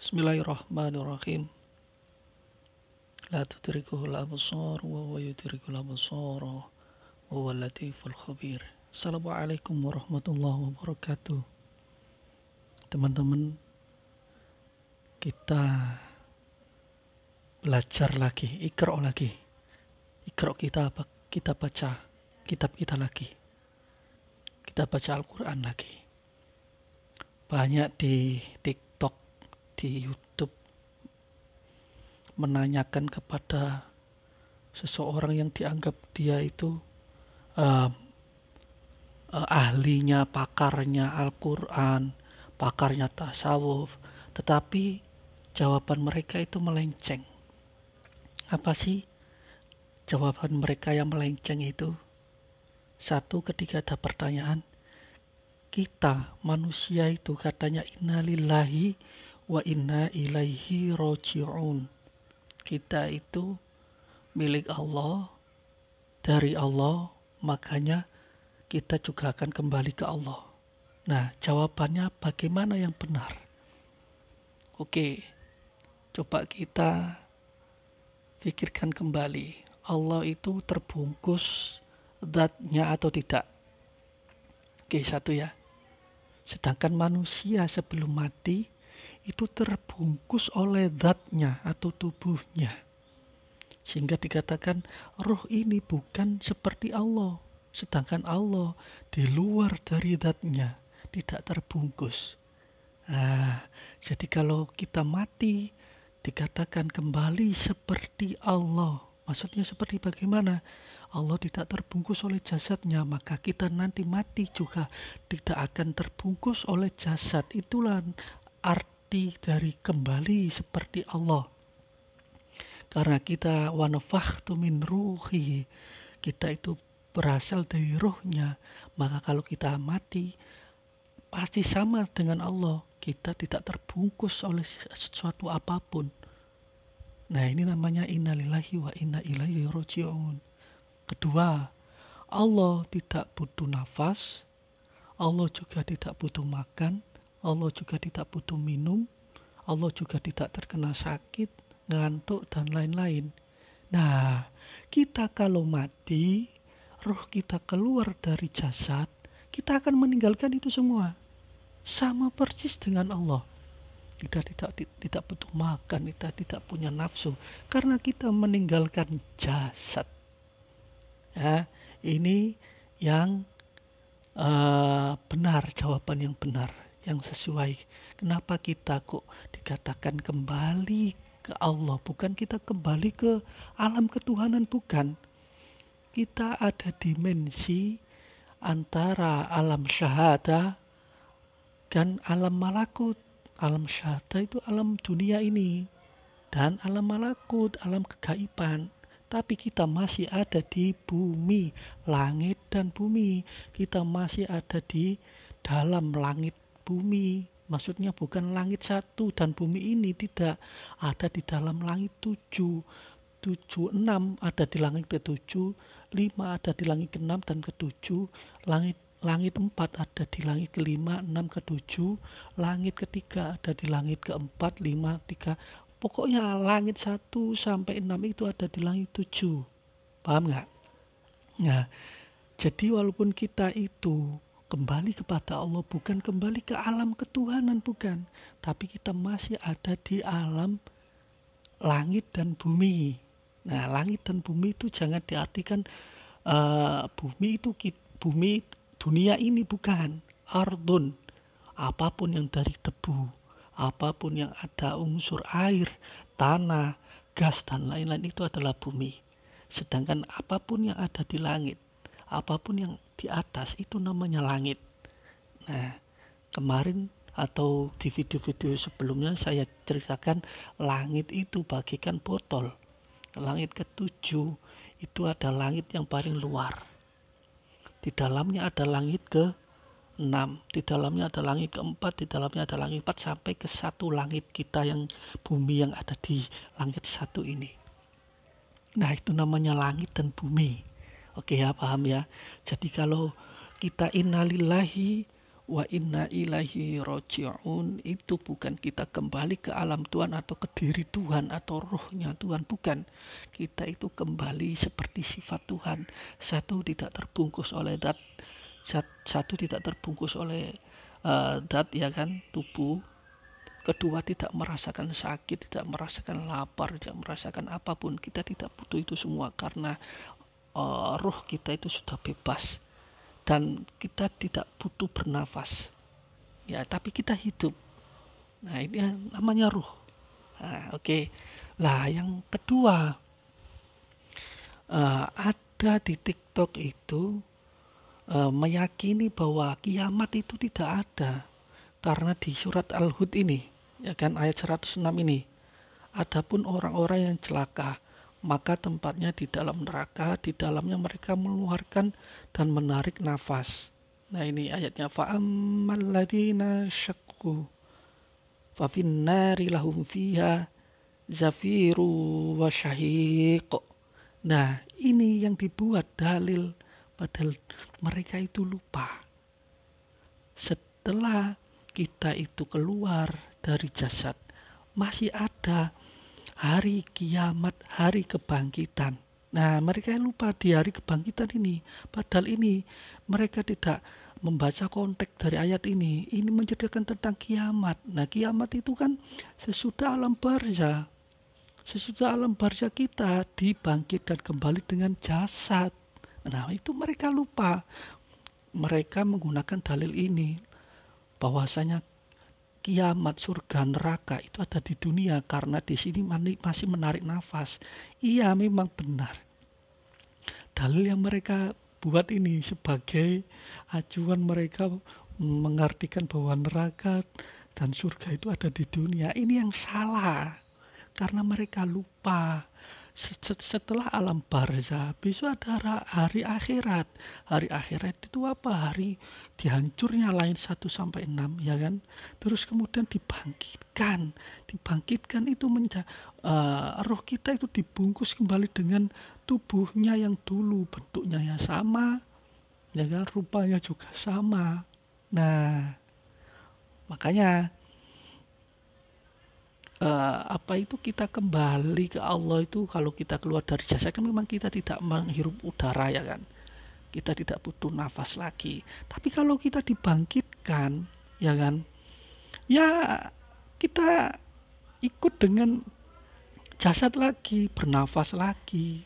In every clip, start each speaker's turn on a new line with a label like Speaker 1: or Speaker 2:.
Speaker 1: Bismillahirrahmanirrahim. La tudrikuhul absar wa huwa yudrikul absar wa huwal latiful khabir. Assalamualaikum warahmatullahi wabarakatuh. Teman-teman, kita belajar lagi, Iqra lagi. Iqra kita baca kitab kita lagi. Kita baca Al-Quran lagi. Banyak di TikTok, di YouTube menanyakan kepada seseorang yang dianggap dia itu ahlinya, pakarnya Al-Quran, pakarnya tasawuf, tetapi jawaban mereka itu melenceng. Apa sih jawaban mereka yang melenceng itu? Satu, ketika ada pertanyaan, kita manusia itu katanya innalillahi wa inna ilaihi roji'un. Kita itu milik Allah, dari Allah, makanya kita juga akan kembali ke Allah. Nah, jawabannya bagaimana yang benar? Oke, coba kita pikirkan kembali. Allah itu terbungkus zatnya atau tidak? Oke, satu ya. Sedangkan manusia sebelum mati itu terbungkus oleh zatnya atau tubuhnya. Sehingga dikatakan roh ini bukan seperti Allah. Sedangkan Allah di luar dari zatnya, tidak terbungkus. Nah, jadi kalau kita mati dikatakan kembali seperti Allah. Maksudnya seperti bagaimana? Allah tidak terbungkus oleh jasadnya, maka kita nanti mati juga tidak akan terbungkus oleh jasad. Itulah arti dari kembali seperti Allah. Karena kita wanafakhtu min ruhi, kita itu berasal dari rohnya, maka kalau kita mati pasti sama dengan Allah. Kita tidak terbungkus oleh sesuatu apapun. Nah, ini namanya innalillahi wa inna ilaihi roji'un. Kedua, Allah tidak butuh nafas, Allah juga tidak butuh makan, Allah juga tidak butuh minum, Allah juga tidak terkena sakit, ngantuk, dan lain-lain. Nah, kita kalau mati, roh kita keluar dari jasad, kita akan meninggalkan itu semua. Sama persis dengan Allah. Kita tidak butuh makan, kita tidak punya nafsu, karena kita meninggalkan jasad. Ya, ini yang benar, jawaban yang benar, yang sesuai. Kenapa kita kok dikatakan kembali ke Allah? Bukan kita kembali ke alam ketuhanan, bukan. Kita ada dimensi antara alam syahada dan alam malakut. Alam syahada itu alam dunia ini, dan alam malakut, alam kegaiban. Tapi kita masih ada di bumi, langit dan bumi. Kita masih ada di dalam langit bumi. Maksudnya bukan langit satu dan bumi ini, tidak. Ada di dalam langit tujuh. Enam ada di langit ketujuh, 5 ada di langit ke-6 dan ke-7, langit 4 ada di langit ke-5, 6 ke-7, langit ketiga ada di langit ke-4, 5, 3. Pokoknya langit 1 sampai 6 itu ada di langit 7. Paham nggak? Nah, jadi walaupun kita itu kembali kepada Allah, bukan kembali ke alam ketuhanan, bukan. Tapi kita masih ada di alam langit dan bumi. Nah, langit dan bumi itu jangan diartikan bumi itu bumi dunia ini, bukan. Ardun, apapun yang dari debu, apapun yang ada unsur air, tanah, gas, dan lain-lain itu adalah bumi. Sedangkan apapun yang ada di langit, apapun yang di atas, itu namanya langit. Nah, kemarin atau di video-video sebelumnya saya ceritakan langit itu bagikan botol. Langit ke-7 itu ada langit yang paling luar. Di dalamnya ada langit ke-6, di dalamnya ada langit ke-4, di dalamnya ada langit 4 sampai ke satu langit kita yang bumi yang ada di langit 1 ini. Nah, itu namanya langit dan bumi. Oke ya, paham ya. Jadi kalau kita innalillahi wa inna ilaihi roji'un, itu bukan kita kembali ke alam Tuhan atau ke diri Tuhan atau rohnya Tuhan, bukan. Kita itu kembali seperti sifat Tuhan. Satu, tidak terbungkus oleh dat, satu tidak terbungkus oleh dat, ya kan, tubuh. Kedua, tidak merasakan sakit, tidak merasakan lapar, tidak merasakan apapun. Kita tidak butuh itu semua karena roh kita itu sudah bebas. Dan kita tidak butuh bernafas, ya, tapi kita hidup. Nah, ini namanya ruh. Nah, oke. Lah, yang kedua, ada di TikTok itu meyakini bahwa kiamat itu tidak ada, karena di surat Al-Hud ini, ya kan, ayat 106 ini, adapun orang-orang yang celaka, maka tempatnya di dalam neraka, di dalamnya mereka mengeluarkan dan menarik nafas. Nah, ini ayatnya, fa'ammal ladzina syaqqu fa finnari lahum fiha zafiru wa syahiq. Nah, ini yang dibuat dalil, padahal mereka itu lupa. Setelah kita itu keluar dari jasad, masih ada hari kiamat, hari kebangkitan. Nah, mereka lupa di hari kebangkitan ini. Padahal ini mereka tidak membaca konteks dari ayat ini. Ini menceritakan tentang kiamat. Nah, kiamat itu kan sesudah alam barzah. Sesudah alam barzah kita dibangkitkan kembali dengan jasad. Nah, itu mereka lupa. Mereka menggunakan dalil ini, bahwasanya kiamat, surga, neraka itu ada di dunia karena di sini masih menarik nafas. Iya, memang benar. Dalil yang mereka buat ini sebagai acuan mereka mengartikan bahwa neraka dan surga itu ada di dunia. Ini yang salah karena mereka lupa. Setelah alam barzah, besok ada hari akhirat. Hari akhirat itu apa? Hari dihancurnya langit 1-6, ya kan? Terus kemudian dibangkitkan. Dibangkitkan itu roh kita itu dibungkus kembali dengan tubuhnya yang dulu, bentuknya yang sama, ya kan? Rupanya juga sama. Nah, makanya apa itu kita kembali ke Allah itu kalau kita keluar dari jasad kan memang kita tidak menghirup udara, ya kan, kita tidak butuh nafas lagi. Tapi kalau kita dibangkitkan, ya kan, ya kita ikut dengan jasad lagi, bernafas lagi.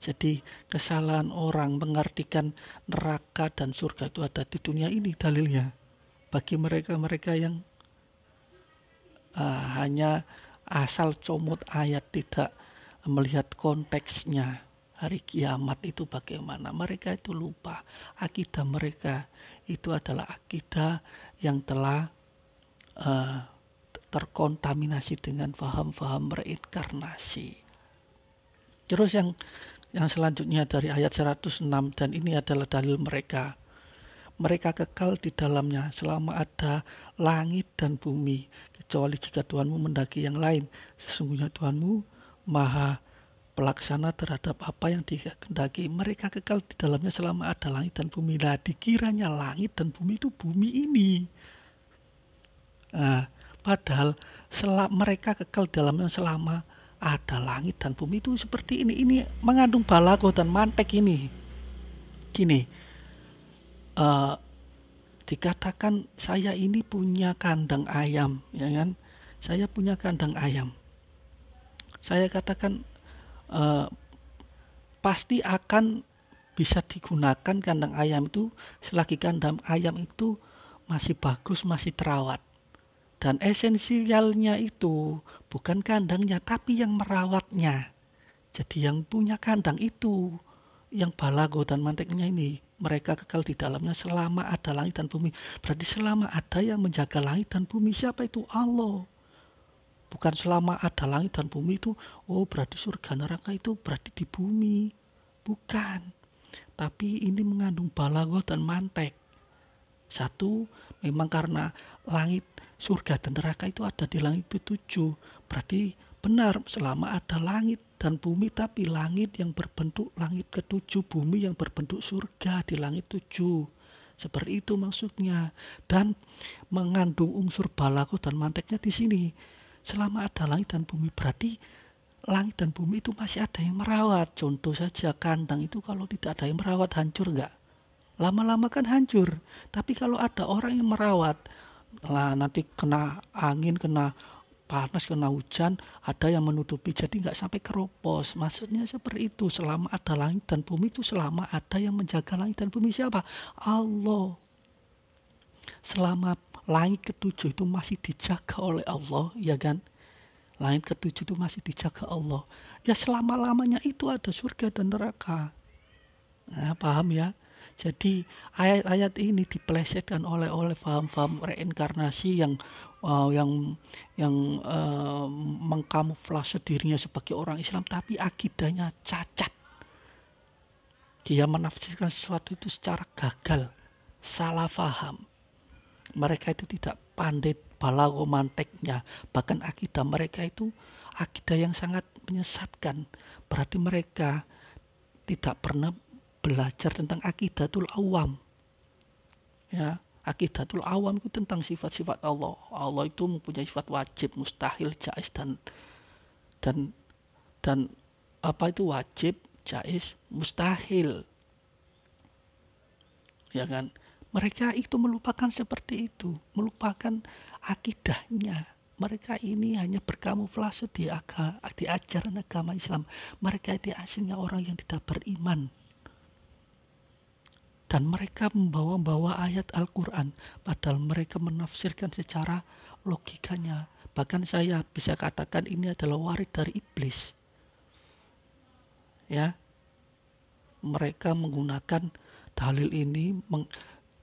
Speaker 1: Jadi kesalahan orang mengartikan neraka dan surga itu ada di dunia ini dalilnya. Bagi mereka-mereka yang hanya asal comot ayat, tidak melihat konteksnya, hari kiamat itu bagaimana, mereka itu lupa. Akidah mereka itu adalah akidah yang telah terkontaminasi dengan paham-paham reinkarnasi. Terus yang selanjutnya dari ayat 106, dan ini adalah dalil mereka. Mereka kekal di dalamnya selama ada langit dan bumi, kecuali jika Tuhanmu mendaki yang lain. Sesungguhnya Tuhanmu maha pelaksana terhadap apa yang dikehendaki. Mereka kekal di dalamnya selama ada langit dan bumi. Nah, dikiranya langit dan bumi itu bumi ini. Nah, padahal mereka kekal di dalamnya selama ada langit dan bumi itu seperti ini. Ini mengandung balaghah dan mantek ini. Gini. Dikatakan saya ini punya kandang ayam, ya kan? Saya punya kandang ayam. Saya katakan pasti akan bisa digunakan kandang ayam itu selagi kandang ayam itu masih bagus, masih terawat. Dan esensialnya itu bukan kandangnya, tapi yang merawatnya. Jadi yang punya kandang itu, yang balaghah dan manteknya ini, mereka kekal di dalamnya selama ada langit dan bumi. Berarti selama ada yang menjaga langit dan bumi, siapa itu? Allah. Bukan selama ada langit dan bumi itu, oh berarti surga neraka itu berarti di bumi. Bukan. Tapi ini mengandung balaghah dan mantek. Satu, memang karena langit, surga dan neraka itu ada di langit ketujuh. Berarti benar selama ada langit dan bumi, tapi langit yang berbentuk langit ketujuh, bumi yang berbentuk surga di langit 7. Seperti itu maksudnya. Dan mengandung unsur balaghah dan manteknya di sini. Selama ada langit dan bumi, berarti langit dan bumi itu masih ada yang merawat. Contoh saja kandang itu kalau tidak ada yang merawat, hancur nggak? Lama-lama kan hancur. Tapi kalau ada orang yang merawat, lah nanti kena angin, kena panas, kena hujan, ada yang menutupi, jadi nggak sampai keropos. Maksudnya seperti itu. Selama ada langit dan bumi itu, selama ada yang menjaga langit dan bumi, siapa? Allah. Selama langit ketujuh itu masih dijaga oleh Allah, ya kan? Langit ketujuh itu masih dijaga Allah. Ya selama-lamanya itu ada surga dan neraka. Nah, paham ya? Jadi ayat-ayat ini dipelesetkan oleh paham-paham reinkarnasi yang mengkamuflase dirinya sebagai orang Islam, tapi akidahnya cacat. Dia menafsirkan sesuatu itu secara gagal, salah paham. Mereka itu tidak pandai balaghah manteknya, bahkan akidah mereka itu akidah yang sangat menyesatkan. Berarti mereka tidak pernah belajar tentang akidatul awam. Ya, akidatul awam itu tentang sifat-sifat Allah. Allah itu mempunyai sifat wajib, mustahil, jaiz dan dan apa itu wajib, jaiz, mustahil. Ya kan? Mereka itu melupakan seperti itu, melupakan akidahnya. Mereka ini hanya berkamuflase di ajaran agama Islam. Mereka itu aslinya orang yang tidak beriman. Dan mereka membawa ayat Al-Quran, padahal mereka menafsirkan secara logikanya. Bahkan saya bisa katakan ini adalah waris dari iblis. Ya, mereka menggunakan dalil ini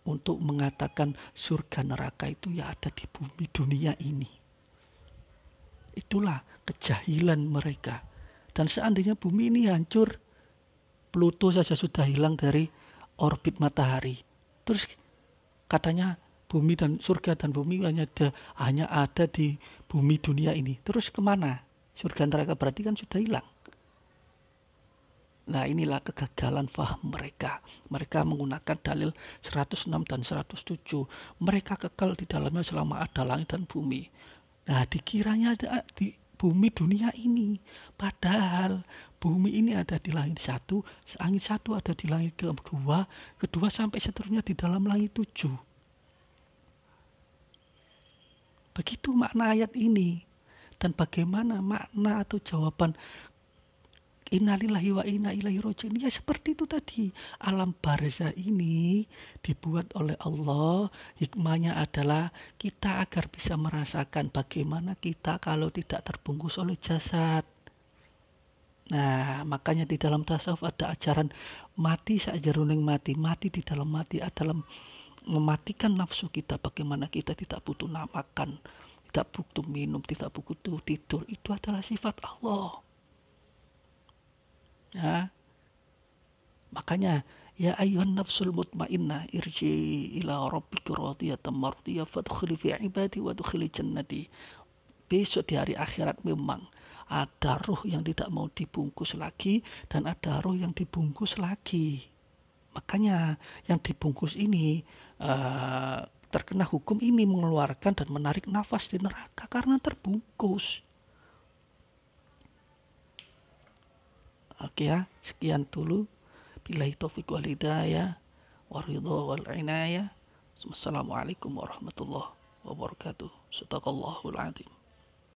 Speaker 1: untuk mengatakan surga neraka itu ya ada di bumi dunia ini. Itulah kejahilan mereka. Dan seandainya bumi ini hancur, Pluto saja sudah hilang dari orbit matahari. Terus katanya bumi dan surga dan bumi hanya ada di bumi dunia ini. Terus kemana? Surga neraka berarti kan sudah hilang. Nah, inilah kegagalan faham mereka. Mereka menggunakan dalil 106 dan 107. Mereka kekal di dalamnya selama ada langit dan bumi. Nah, dikiranya ada di bumi dunia ini. Padahal bumi ini ada di langit satu, langit satu ada di langit kedua, kedua sampai seterusnya di dalam langit 7. Begitu makna ayat ini. Dan bagaimana makna atau jawaban innalillahi wa inna ilaihi raji'un. Ya seperti itu tadi. Alam barzah ini dibuat oleh Allah. Hikmahnya adalah kita agar bisa merasakan bagaimana kita kalau tidak terbungkus oleh jasad. Nah, makanya di dalam tasawuf ada ajaran mati sajeroning mati. Mati di dalam mati adalah mematikan nafsu kita. Bagaimana kita tidak butuh makan, tidak butuh minum, tidak butuh tidur. Itu adalah sifat Allah. Ya, makanya ya ayuhan nafsul mutmainnah irji ila rabbika radiyatan mardiyah fadkhuli fi ibadi wa dkhuli jannati. Besok di hari akhirat memang ada ruh yang tidak mau dibungkus lagi dan ada ruh yang dibungkus lagi. Makanya yang dibungkus ini terkena hukum ini mengeluarkan dan menarik nafas di neraka karena terbungkus. Oke ya, sekian dulu. Billahi taufiq wal hidayah, waridha wal inayah. Wassalamualaikum warahmatullahi wabarakatuh. Sadaqallahul adzim.